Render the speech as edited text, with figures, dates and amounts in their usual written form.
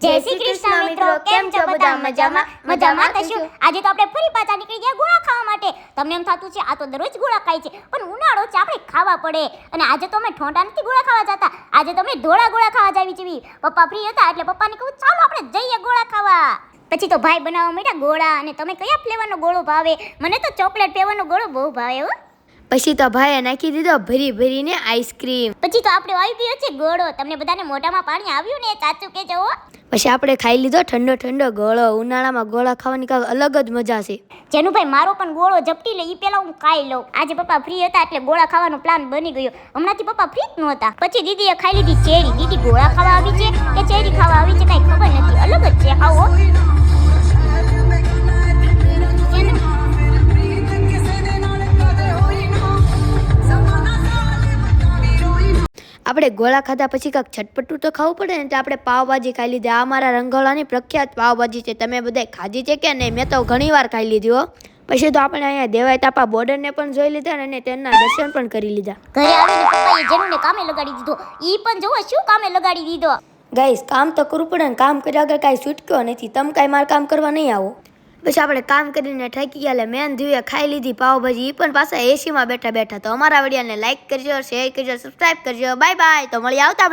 જય શ્રી કૃષ્ણ મિત્રો, કેમ છો બધા? મજામાં થશો. આજે તો આપણે ફરી પાછા નીકળી ગયા ગોળા ખાવા માટે. તમને એમ થતું છે આ તો દરરોજ ગોળા ખાય છે, પણ ઉનાળો છે આપણે ખાવા પડે. અને આજે તો અમે ઠોંડા નથી ગોળા ખાવા જતા, આજે તો અમે ધોળા ગોળા ખાવા જાવી છીએ. પપ્પા ફ્રી હતા એટલે પપ્પાને કહું ચાલો આપણે જઈએ ગોળા ખાવા. પછી તો ભાઈ બનાવવા માંડ્યા ગોળા. અને તમે કયા ફ્લેવરનો ગોળો ભાવે? મને તો ચોકલેટ ફ્લેવરનો ગોળો બહુ ભાવે હો. પછી તો ભાઈએ નાખી દીધો ભરીને આઈસ્ક્રીમ. પછી તો આપણે આવી ગયો છે ગોળો. તમને બધાને મોઢામાં પાણી આવ્યું ને? સાચું કહેજો હો. પછી આપણે ખાઈ લીધો ઠંડો ગોળો. ઉનાળામાં ગોળા ખાવાની કાંઈક અલગ જ મજા છે. જેનુભાઈ મારો પણ ગોળો ઝપટી લે, એ પહેલા હું ખાઈ લઉં. આજે પપ્પા ફ્રી હતા એટલે ગોળા ખાવાનો પ્લાન બની ગયો. હમણાંથી પપ્પા ફ્રી જ નહોતા. પછી દીદીએ ખાઈ લીધી ચેરી. દીદી ગોળા ખાવા આવી છે કે ચેરી ખાવા આવી છે કાંઈ ખબર નથી, અલગ જ છે ખાવો. આપણે ગોળા ખાધા પછી કાંઈક છટપટું તો ખાવું પડે ને, એટલે આપણે પાવભાજી ખાઈ લીધી. આ મારા રંગોળાની પ્રખ્યાત પાવભાજી છે. તમે બધાય ખાધી છે કે નહીં? મેં તો ઘણી વાર ખાઈ લીધી હો. પછી તો આપણે અહીંયા દેવાય તાપા બોર્ડરને પણ જોઈ લીધા અને તેમના દર્શન પણ કરી લીધા. ઘરે આવીને પપ્પાએ જેનુને કામે લગાડી દીધો. ઈ પણ જોવો શું કામે લગાડી દીધો. ગાઈસ, કામ તો કરવું પડે ને, કામ કર્યા વગર કાંઈ છૂટક્યો નથી. તમે કાંઈ મારું કામ કરવા નહીં આવો. પછી આપણે કામ કરીને થાકી ગયા એટલે મેન ધીવે ખાઈ લીધી પાવભાજી. એ પણ પાછા એસીમાં બેઠા. તો અમારા વિડીયોને લાઈક કરજો, શેર કરજો, સબસ્ક્રાઈબ કરજો. Bye bye. તો મળી આવતા બ્લોગ.